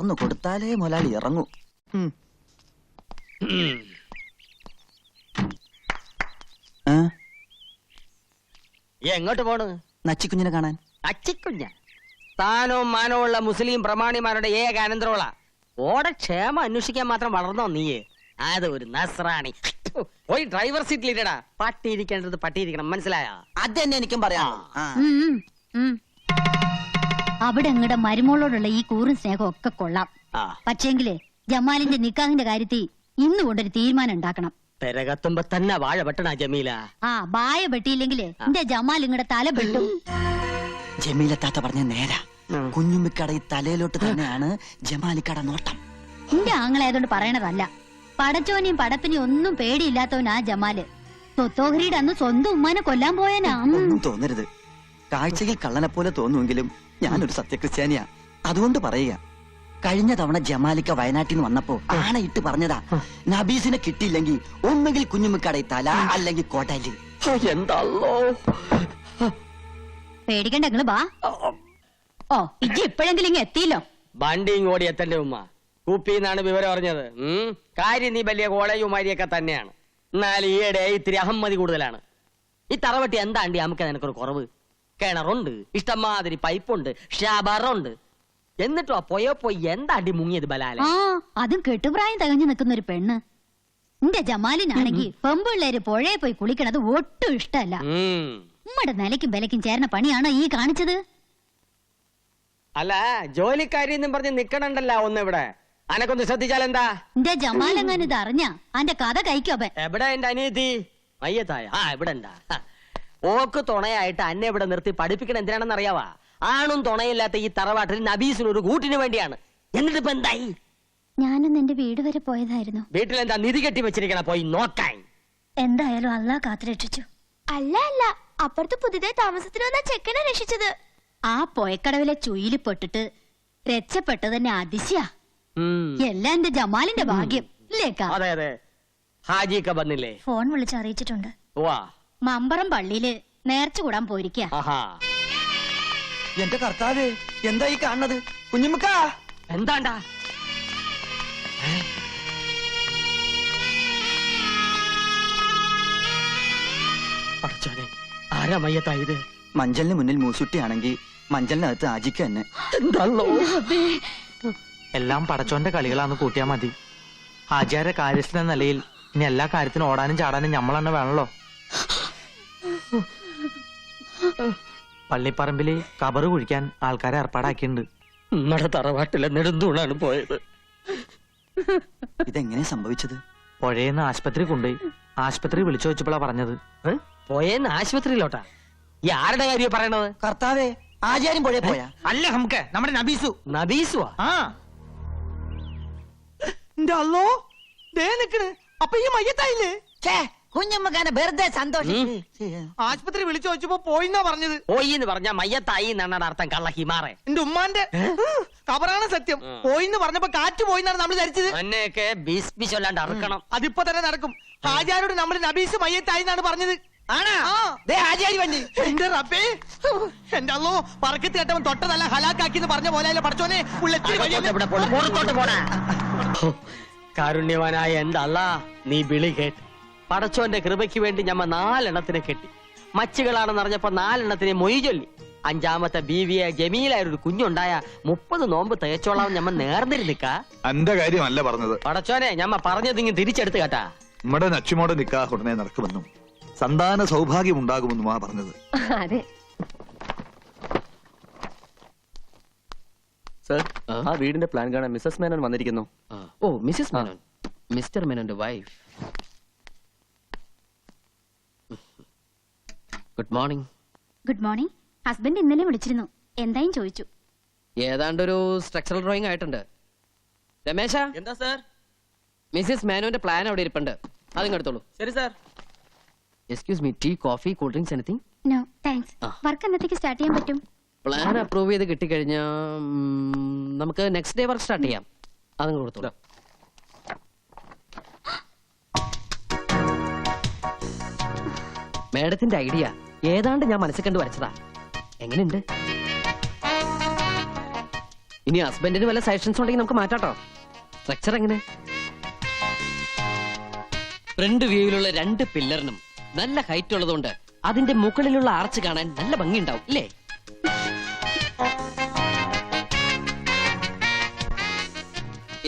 തുറന്നു കൊടുത്താലേ മുതലാളി ഇറങ്ങൂ. എങ്ങോട്ട് പോണ്? നച്ചിക്കുഞ്ഞിനെ കാണാൻ. നച്ചിക്കുഞ്ഞ സ്ഥാനവും മാനവും ഉള്ള മുസ്ലിം പ്രമാണിമാരുടെ ഏക അനന്തരമുള്ള ഓടെ ക്ഷേമം അന്വേഷിക്കാൻ മാത്രം വളർന്നോ നീയെ? അത് ഒരു നസ്രാണി. പോയി ഡ്രൈവർ സീറ്റിലിരടാ. പട്ടിയിരിക്കേണ്ടത് പട്ടിയിരിക്കണം, മനസ്സിലായോ? അത് തന്നെ എനിക്കും പറയാം. അവിടെ നിങ്ങളുടെ മരുമോളോടുള്ള ഈ കൂറും സ്നേഹം ഒക്കെ കൊള്ളാം. പക്ഷേങ്കില് ജമാലിന്റെ നിക്കാഹിന്റെ കാര്യത്തിൽ ഇന്നുകൊണ്ടൊരു തീരുമാനം ഉണ്ടാക്കണം. പെരകത്തുമ്പോ തന്നെ വാഴ വെട്ടണ ജമീല. വായ വെട്ടിയില്ലെങ്കില് എന്റെ ജമാൽ നിങ്ങളുടെ തല വെട്ടും. ജമീല താത്ത പറഞ്ഞ നേരാ. കുഞ്ഞുമ്മിക്കട ഈ തലയിലോട്ട് തന്നെയാണ് ജമാലിക്കട നോട്ടം. എന്റെ ആങ്ങളായതുകൊണ്ട് പറയണതല്ല. പടച്ചോനെയും പടപ്പിനെയും ഒന്നും പേടിയില്ലാത്തവനാ ജമാല്. സ്വത്തോഹരിയുടെ അന്ന് സ്വന്തം ഉമ്മാനെ കൊല്ലാൻ പോയനാ. ഒന്നും തോന്നരുത്. കാഴ്ചയിൽ കള്ളനെ പോലെ തോന്നുമെങ്കിലും ഞാനൊരു സത്യക്രിസ്ത്യാനിയാ. അതുകൊണ്ട് പറയുക, കഴിഞ്ഞ തവണ ജമാലിക്ക വയനാട്ടിൽ നിന്ന് വന്നപ്പോ ആണയിട്ട് പറഞ്ഞതാ, നബീസിനെ കിട്ടിയില്ലെങ്കിൽ ഒന്നുകിൽ കുഞ്ഞുമ്മിക്കട തല അല്ലെങ്കിൽ കോട്ടല്. എന്താണല്ലോ പേടിക്കണ്ട, നിങ്ങള് ബാ. ഓ ഇജ്ജ് ഇപ്പോഴെങ്കിലും ഇങ്ങ് എത്തിയില്ലോ. വണ്ടിയും ഓടി എത്തന്റെ ഉമ്മ. കുപ്പിന്നാണ് വിവരം അറിഞ്ഞത്. കാര്യം നീ വലിയ കോളേജുമാരിയൊക്കെ തന്നെയാണ്. എന്നാൽ ഈയിടെ ഇത്തിരി അഹമ്മതി കൂടുതലാണ്. ഈ തറവട്ടി എന്താണ്ടി നമുക്ക് നിനക്കൊരു കുറവ്? കിണറുണ്ട്, ഇഷ്ടംമാതിരി പൈപ്പുണ്ട്, ഷാബറുണ്ട്. എന്നിട്ടോ പോയി എന്താണ്ടി മുങ്ങിയത് ബലാല? അതും കെട്ടുപ്രായം തികഞ്ഞു നിൽക്കുന്ന ഒരു പെണ്ണ്. എന്റെ ജമാലിനാണെങ്കിൽ പെമ്പിള്ളേര് പുഴയെ പോയി കുളിക്കണത് ഒട്ടും ഇഷ്ടമല്ല. നമ്മുടെ നിലയ്ക്കും വിലയ്ക്കും ചേർന്ന പണിയാണോ ഈ കാണിച്ചത്? അല്ല, ജോലിക്കാരി എന്നും പറഞ്ഞ് നിക്കണണ്ടല്ല ഒന്നിവിടെ. അനക്കൊന്ന് ശ്രദ്ധിച്ചാലെന്താ? എന്റെ ജമാലെങ്ങാനും ഇത് അറിഞ്ഞ അന്റെ കഥ കഴിക്കോപ്പൻ. എവിടെ എന്റെ അനിയത്തി? മയ്യത്തായ ഇവിടെ ഉണ്ടാ. ഓക്ക് തുണയായിട്ട് അന്നെ ഇവിടെ നിർത്തി പഠിപ്പിക്കണ എന്തിനാണെന്ന് അറിയാവാ? ആണും തുണയില്ലാത്ത ഈ തറവാട്ടിൽ നബീസിനൊരു കൂട്ടിന് വേണ്ടിയാണ്. എന്നിട്ട് ഇപ്പൊ എന്തായി? ഞാനൊന്ന് എന്റെ വീട് വരെ പോയതായിരുന്നു. വീട്ടിലെന്താ നിധി കെട്ടി വെച്ചിരിക്കണ? പോയി നോക്കാൻ. എന്തായാലും അള്ളാ കാത്തുരക്ഷിച്ചു. അല്ല അല്ല, അപ്പുറത്ത് പുതിയതായി താമസത്തിന് വന്ന ചെക്കനെ രക്ഷിച്ചത്. ആ പൊയക്കടവിലെ ചുയില് പെട്ടിട്ട് രക്ഷപ്പെട്ടത് തന്നെ അതിശയ. എല്ലാം എന്റെ ജമാലിന്റെ ഭാഗ്യം ഇല്ലേക്കാ? അതെ അതെ. ഹാജിക്ക വന്നില്ലേ? ഫോൺ വിളിച്ച് അറിയിച്ചിട്ടുണ്ട്. വാ. മമ്പറം പള്ളിയില് നേർച്ച കൂടാൻ പോയിരിക്കാ. എന്റെ കർത്താവേ, എന്താ ഈ കാണുന്നത്? കുഞ്ഞുമ്മക്ക എന്താണ്ടാ? ആരാ മയ്യത്തായത്? മഞ്ചലിന് മുന്നിൽ മൂസുട്ടിയാണെങ്കിൽ മഞ്ചലിനകത്ത് ആജിക്ക തന്നെ. എല്ലാം പടച്ചോന്റെ കളികളാന്ന് കൂട്ടിയാ മതി. ഹാജിയാരെ കാര്യസ്ഥ എന്ന നിലയിൽ ഇനി എല്ലാ കാര്യത്തിനും ഓടാനും ചാടാനും ഞമ്മളെന്നെ വേണല്ലോ. പള്ളിപ്പറമ്പില് കബറ് കുഴിക്കാൻ ആൾക്കാരെ ഏർപ്പാടാക്കിയിട്ടുണ്ട്. നമ്മുടെ തറവാട്ടിലെ നെടുന്തൂണാണ് പോയത്. ഇതെങ്ങനെ സംഭവിച്ചത്? പുഴയെന്ന് ആശുപത്രി കൊണ്ടുപോയി. ആശുപത്രി വിളിച്ചു വെച്ചപ്പോഴാ പറഞ്ഞത്. പോയെന്ന് ആശുപത്രിയിലോട്ടാ? ഈ ആരുടെ കാര്യം പറയണത്? കർത്താവേ, ആചാര്യം പുഴയെ പോയാ? അല്ല നമുക്ക് നമ്മുടെ നബീസു. നബീസുവാ? അപ്പൊ ഈ മയ്യത്തായില്ലേ? കുഞ്ഞമ്മക്കാനെ വെറുതെ സന്തോഷം. ആശുപത്രി വിളിച്ചു വെച്ചപ്പോ പോയിന്നാ പറഞ്ഞത്. പോയിന്ന് പറഞ്ഞ മയ്യത്തായി എന്നാണ് അർത്ഥം. കള്ള ഹിമാറെ. എന്റെ ഉമ്മാന്റെ കബറാണ് സത്യം. പോയിന്ന് പറഞ്ഞപ്പോ കാറ്റ് പോയിന്നാണ് നമ്മൾ ധരിച്ചത്. എന്നെയൊക്കെ ബീസ്പിച്ചല്ലാണ്ട് അറക്കണം. അതിപ്പോ തന്നെ നടക്കും. ഹാജിയാരോട് നമ്മൾ നബീസ് മയ്യത്തായി എന്നാണ് പറഞ്ഞത്. എന്റെ റബ്ബേ, എന്റെ അല്ലോ പറക്കത്ത് കേട്ടവൻ തൊട്ടതല്ല ഹലാക്കാക്കി പറഞ്ഞ പോലെ പഠിച്ചോനെ. കാരുണ്യവാനായ എന്റെ അല്ലാ, നീ വിളി കേട്ട് പടച്ചോന്റെ കൃപയ്ക്ക് വേണ്ടി ഞമ്മ 4 എണ്ണത്തിനെ കെട്ടി. മച്ചുകളാണെന്ന് അറിഞ്ഞപ്പോ 4 എണ്ണത്തിനെ മൊയ് ചൊല്ലി. 5ാമത്തെ ബീവിയെ ജമീലായ ഒരു കുഞ്ഞുണ്ടായ 30 നോമ്പ് തേച്ചോളാം ഞമ്മ നേർന്നിരുന്നിക്ക. എന്റെ കാര്യമല്ല പറഞ്ഞത് പടച്ചോനെ, ഞമ്മ പറഞ്ഞതിങ്ങ് തിരിച്ചെടുത്ത് കേട്ടാ. നമ്മുടെ നച്ചുമോടെ നിക്കാഹ് ഉടനെ നടക്കുമെന്നും സന്താന സൗഭാഗ്യം ഉണ്ടാകുമെന്നുമാ പറഞ്ഞത്. അതെ സർ, ആ വീടിന്റെ പ്ലാൻ കാണാൻ മിസ്സസ് മേനോൻ വന്നിരിക്കുന്നു. ഓ, മിസ്സസ് മേനോൻ. മിസ്റ്റർ മേനോന്റെ wife. Good morning. Good morning. Husband ഇന്നലെ വിളിച്ചിരുന്നു. എന്തായും ചോദിച്ചു. ഏതാണ്ടൊരു സ്ട്രക്ചറൽ ഡ്രോയിങ് ആയിട്ടുണ്ട്. രമേശ, എന്താ സാർ? മിസ്സസ് മേനോന്റെ പ്ലാൻ അവിടെ ഇരിപ്പുണ്ട്. അതിങ്ങ് എടുത്തോളൂ. ശരി sir. Excuse me, tea, coffee, cool drinks, anything? No thanks. Work എന്നത്തേക്ക് സ്റ്റാർട്ട് ചെയ്യാൻ പറ്റും? പ്ലാൻ അപ്രൂവ് ചെയ്ത് കിട്ടിക്കഴിഞ്ഞാൽ നമുക്ക് നെക്സ്റ്റ് ഡേ വർക്ക് സ്റ്റാർട്ട് ചെയ്യാം. അതങ്ങ് കൊടുത്തോളൂ. മേഡത്തിന്റെ ഐഡിയ ഏതാണ്ട് ഞാൻ മനസ്സിൽ കണ്ടു വരച്ചതാ. എങ്ങനെയുണ്ട്? ഇനി ഹസ്ബൻഡിന് വല്ല സജഷൻസ് ഉണ്ടെങ്കിൽ നമുക്ക് മാറ്റാട്ടോ. സ്ട്രക്ചർ എങ്ങനെ? ഫ്രണ്ട് വ്യൂവിലുള്ള 2 പില്ലറിനും നല്ല ഹൈറ്റ് ഉള്ളതുകൊണ്ട് അതിന്റെ മുകളിലുള്ള ആർച്ച് കാണാൻ നല്ല ഭംഗിയുണ്ടാവും അല്ലേ?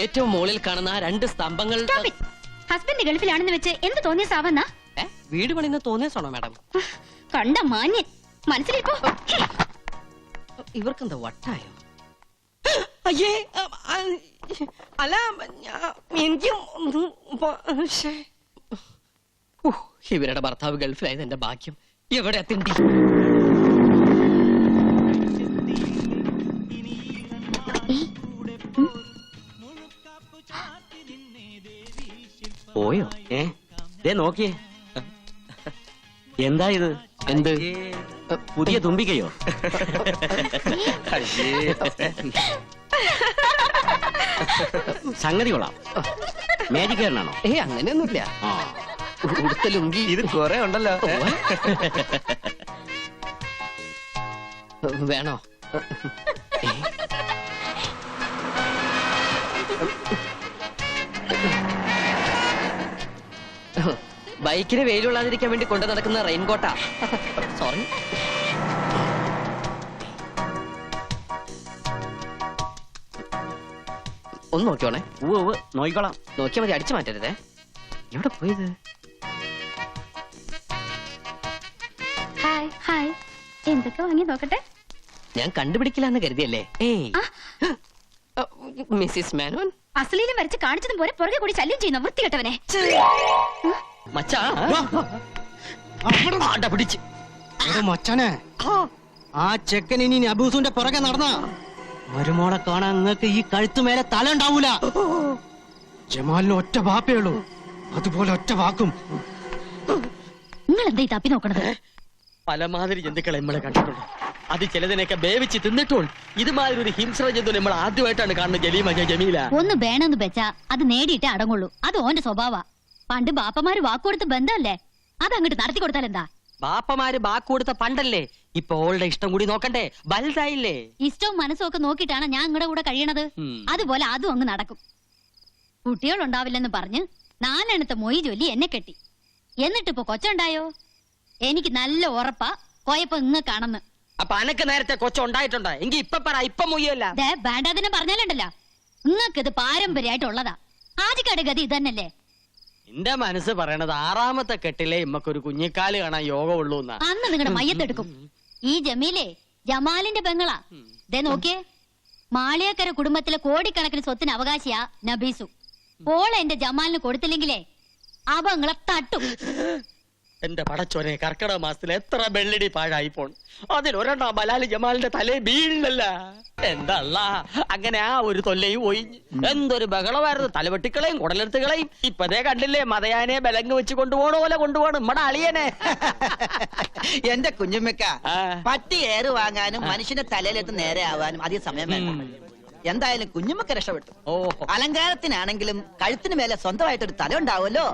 ഏറ്റവും മുകളിൽ കാണുന്ന 2 സ്തംഭങ്ങൾ ഹസ്ബൻഡ് ഗൾഫിലാണെന്ന് വെച്ച് എന്ത് തോന്നിയ സാവന്നാ? വീട് പണിന്ന് തോന്നിയാണോ മാഡം? കണ്ട മാന്യൻ മനസ്സിലിപ്പോ ഇവർക്കെന്താ വട്ടായോ? അയ്യേ അല്ല എനിക്ക് ഇവരുടെ ഭർത്താവ് ഗൾഫിലായത് എന്റെ ഭാഗ്യം. എവിടെ തിണ്ടി പോയോ? ദേ നോക്കിയേ, എന്താ ഇത്? എന്ത്? പുതിയ തുമ്പിക്കയോ? സംഗതി കൊള്ളാം. മാജിക് കാരനാണോ? അങ്ങനെയൊന്നുമില്ല. ഉടുത്ത ലുങ്കി ഇത് കുറെ ഉണ്ടല്ലോ. വേണോ? ബൈക്കിന് വെയിലുള്ളാതിരിക്കാൻ വേണ്ടി കൊണ്ടു നടക്കുന്ന റെയിൻകോട്ടാ. സോറി. ഒന്ന് നോക്കിയോണേ. നോക്കിക്കോളാം. നോക്കിയാൽ മതി, അടിച്ചു മാറ്റരുതേ. എവിടെ പോയത്? ഹായ് ഹായ്, എന്തൊക്കെ വാങ്ങി നോക്കട്ടെ. ഞാൻ കണ്ടുപിടിക്കില്ല എന്ന് കരുതിയല്ലേ? മിസ്സിസ് മേനോൻ അസലീലും വരച്ച് കാണിച്ചതും പോലെ പുറകെ കൂടി ശല്യം ചെയ്യുന്ന വൃത്തികെട്ടവനെ. മച്ചാ പിടിച്ച് മച്ചനെ, ആ ചെക്കൻ ഇനി അബൂസുന്റെ പുറകെ നടന്ന മരുമോളെ കാണാൻ നിങ്ങൾക്ക് ഈ കഴുത്തുമേലെ തല ഉണ്ടാവൂല. ജമാലിന് ഒറ്റ വാപ്പേ ഉള്ളൂ, അതുപോലെ ഒറ്റ വാക്കും. നിങ്ങൾ എന്താ ഈ തപ്പി നോക്കണത്? പലമാതിരി ജന്തുക്കളെ നമ്മളെ കണ്ടിട്ടുണ്ട്. അത് ചിലതിനൊക്കെ വേവിച്ച് തിന്നിട്ടും ഇതുമാതിരി ഒരു ഹിംസ്ര ജന്തു നമ്മൾ ആദ്യമായിട്ടാണ് കാണുന്നത്. ജമീല ഒന്ന് വേണമെന്ന് വെച്ചാ അത് നേടിയിട്ടേ അടങ്ങുള്ളൂ. അത് ഓന്റെ സ്വഭാവ. പണ്ട് ബാപ്പമാര് വാക്കുകൊടുത്ത ബന്ധമല്ലേ, അത് അങ്ങോട്ട് നടത്തി കൊടുത്താൽ എന്താ? ബാപ്പമാര് ബാക്ക് കൊടുത്ത പണ്ടല്ലേ, ഇപ്പൊ ഓളുടെ ഇഷ്ടം കൂടി നോക്കണ്ടേ? വലുതായില്ലേ? ഇഷ്ടവും മനസ്സും ഒക്കെ നോക്കിയിട്ടാണ് ഞാൻ നിങ്ങളുടെ കൂടെ കഴിയണത്. അതുപോലെ അതും അങ്ങ് നടക്കും. കുട്ടികളുണ്ടാവില്ലെന്ന് പറഞ്ഞ് 4 എണ്ണത്തെ മൊയ് ചൊല്ലി എന്നെ കെട്ടി. എന്നിട്ടിപ്പോ കൊച്ചുണ്ടായോ? എനിക്ക് നല്ല ഉറപ്പാ കോയപ്പോ ഇങ്ങക്കാണെന്ന്. അപ്പൊ അനക്ക് നേരത്തെ കൊച്ചുണ്ടായിട്ടുണ്ടോ? എങ്കി ഇപ്പൊ പറ, ഇപ്പൊ മൊയ്യല്ല. വേണ്ടാതിനെ പറഞ്ഞാലുണ്ടല്ലോ, നിങ്ങൾക്കിത് പാരമ്പര്യമായിട്ടുള്ളതാ. ആദ്യക്കാട് ഗതി ഇതന്നല്ലേ. എന്റെ മനസ്സ് പറയണത് 6ാമത്തെ കെട്ടിലെ ഇമ്മക്കൊരു കുഞ്ഞിക്കാല് കാണാൻ യോഗമുള്ളൂ എന്നാ. അന്ന് നിങ്ങളുടെ മയ്യത്തെടുക്കും. ഈ ജമീലെ ജമാലിന്റെ പെങ്ങളാ. ദേ നോക്കിയേ, മാളിയക്കര കുടുംബത്തിലെ കോടിക്കണക്കിന് സ്വത്തിന് അവകാശിയാ നബീസു. ഓളെ എന്റെ ജമാലിന് കൊടുത്തില്ലെങ്കിലേ അവ നിങ്ങളെ തട്ടും. എന്റെ പടച്ചോനെ, കർക്കിടക മാസത്തിൽ എത്ര വെള്ളടി പാഴായി പോൺ. അതിലൊരെണ്ണം ബലാലി ജമാലിന്റെ തലേ വീഴില്ലല്ല. എന്തല്ല അങ്ങനെ ആ ഒരു തൊല്ലയും പോയി. എന്തൊരു ബഹളമായിരുന്നു. തലവെട്ടിക്കളയും കുടലെടുത്തുകളയും. ഇപ്പതേ കണ്ടില്ലേ, മതയാനെ ബലങ്ങ് വെച്ച് കൊണ്ടുപോകണ പോലെ കൊണ്ടുപോകണം നമ്മടെ അളിയനെ. എന്റെ കുഞ്ഞുമ്മക്ക, പട്ടി ഏറ് വാങ്ങാനും മനുഷ്യന്റെ തലയിലെത്ത് നേരെ ആവാനും അധികം സമയം വേണ്ട. എന്തായാലും കുഞ്ഞുമ്മക്ക രക്ഷപ്പെട്ടു. അലങ്കാരത്തിനാണെങ്കിലും കഴുത്തിന് മേലെ സ്വന്തമായിട്ടൊരു തല ഉണ്ടാവുമല്ലോ.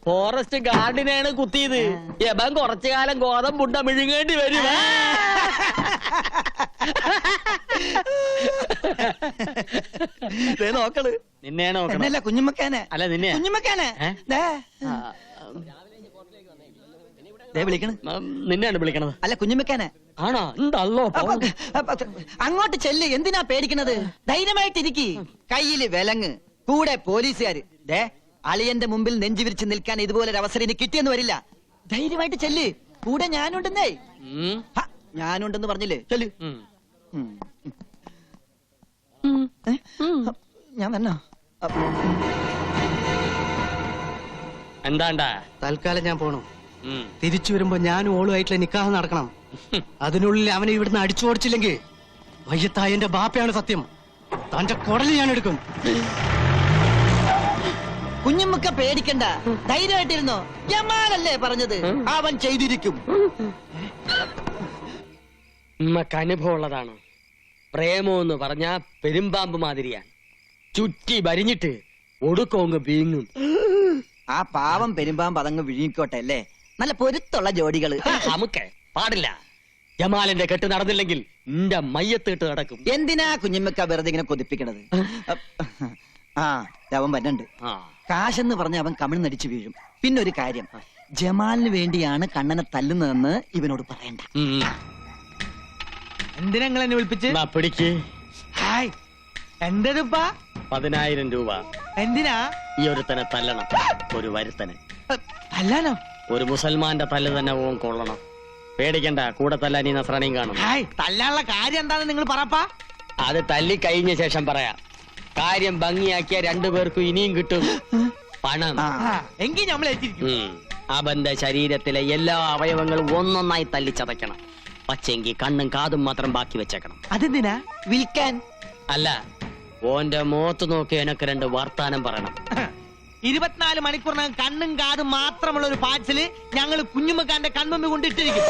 ഫോറസ്റ്റ് ഗാർഡിനെയാണ് കുത്തിയത്. യബൻ കുറച്ചു കാലം ഗോതമ്പുണ്ട മിഴുങ്ങേണ്ടി വരും. നോക്കള് നിന്നെയാണ് നോക്കണം. എന്നല്ല കുഞ്ഞുമ്മക്കാനെ. അല്ല നിന്നെ. കുഞ്ഞുമ്മക്കാനെ വിളിക്കണ. നിന്നെയാണ് വിളിക്കണത്. അല്ല കുഞ്ഞുമ്മക്കാനെ. ആണോ? എന്തല്ലോ അങ്ങോട്ട് ചെല്ല്. എന്തിനാ പേടിക്കണത്? ധൈര്യമായിട്ടിരിക്കി. കയ്യില് വിലങ്ങ്, കൂടെ പോലീസുകാര്. അളിയന്റെ മുമ്പിൽ നെഞ്ചു വിരിച്ച് നിൽക്കാൻ ഇതുപോലെ ഒരു അവസരം ഇനി കിട്ടിയെന്ന് വരില്ല. ധൈര്യമായിട്ട് ചെല്ല്. കൂടെ ഞാനുണ്ടെന്നേ. ഞാനുണ്ടെന്ന് പറഞ്ഞില്ലേ? ചെല്ല്. ഞാൻ വന്നോ? എന്താണ്ടാ? തൽക്കാലം ഞാൻ പോണു. തിരിച്ചു വരുമ്പോ ഞാനും ഓളുമായിട്ടുള്ള നിക്കാഹ് നടക്കണം. അതിനുള്ളിൽ അവനെ ഇവിടുന്ന് അടിച്ചോടിച്ചില്ലെങ്കിൽ വയ്യത്തായന്റെ ബാപ്പയാണ് സത്യം. തന്റെ കുടല് ഞാൻ എടുക്കും. കുഞ്ഞുമ്മക്ക പേടിക്കണ്ട, ധൈര്യമായിട്ടിരുന്നോ. ജമാലല്ലേ പറഞ്ഞത്, അവൻ ചെയ്തിരിക്കും. നമുക്ക് അനുഭവമുള്ളതാണ്. പ്രേമോന്ന് പറഞ്ഞാ പെരുമ്പാമ്പ് മാതിരിയാണ്. ചുറ്റി വരിഞ്ഞിട്ട് ഒടുക്കോങ്ങ് വീങ്ങും. ആ പാവം പെരുമ്പാമ്പ് അതങ്ങ് വിഴുങ്ങിക്കോട്ടെ അല്ലേ. നല്ല പൊരുത്തുള്ള ജോഡികള്. നമുക്ക് പാടില്ല. ജമാലിന്റെ കെട്ട് നടന്നില്ലെങ്കിൽ നിന്റെ മയ്യത്ത് കെട്ട് നടക്കും. എന്തിനാ കുഞ്ഞമ്മക്ക വെറുതെ ഇങ്ങനെ കൊതിപ്പിക്കണത്? ആ അവൻ വരണ്ട്. ആ കാശെന്ന് പറഞ്ഞ അവൻ കമിഴ്ന്നടിച്ചു വീഴും. പിന്നെ ഒരു കാര്യം, ജമാലിന് വേണ്ടിയാണ് കണ്ണനെ തല്ലുന്നതെന്ന് ഇവനോട് പറയണ്ട. എന്തിനാ നിങ്ങൾ എന്നെ വിളിപ്പിച്ച്? എന്നാ പിടിക്ക്. ഹായ്, എന്തേപ്പാ? 10,000 രൂപ. എന്തിനാ? ഈ ഒരുത്തനെ തല്ലണം. ഒരു വരുത്തനെ. അല്ലാനോ? ഒരു മുസൽമാന്റെ തല്ല് തന്നെ ഓൻ കൊള്ളണം. പേടിക്കണ്ട, കൂടെ തല്ലാൻ ഈ നസ്രാണിയും കാണും. ഹായ്, തല്ലാനുള്ള കാര്യം എന്താണെന്ന് നിങ്ങൾ പറപ്പാ. അത് തല്ലി കഴിഞ്ഞ ശേഷം പറയാം. കാര്യം ഭംഗിയാക്കിയ 2 പേർക്കും ഇനിയും കിട്ടും പണം. എങ്കിൽ നമ്മൾ ഏറ്റിരിക്കും. അവന്റെ ശരീരത്തിലെ എല്ലാ അവയവങ്ങളും ഒന്നൊന്നായി തല്ലിച്ചതയ്ക്കണം. പക്ഷെങ്കിൽ കണ്ണും കാതും മാത്രം ബാക്കി വെച്ചേക്കണം. അതെന്തിനാ? വിൽക്കാൻ. അല്ല, ഓന്റെ മുഖത്ത് നോക്കി എനക്ക് 2 വർത്താനം പറയണം. 24 മണിക്കൂറിനകം കണ്ണും കാതും മാത്രമുള്ള ഒരു പാഴ്സല് ഞങ്ങൾ കുഞ്ഞുമ്മക്കാന്റെ കൺമുമ്പിൽ കൊണ്ടിട്ടിരിക്കും.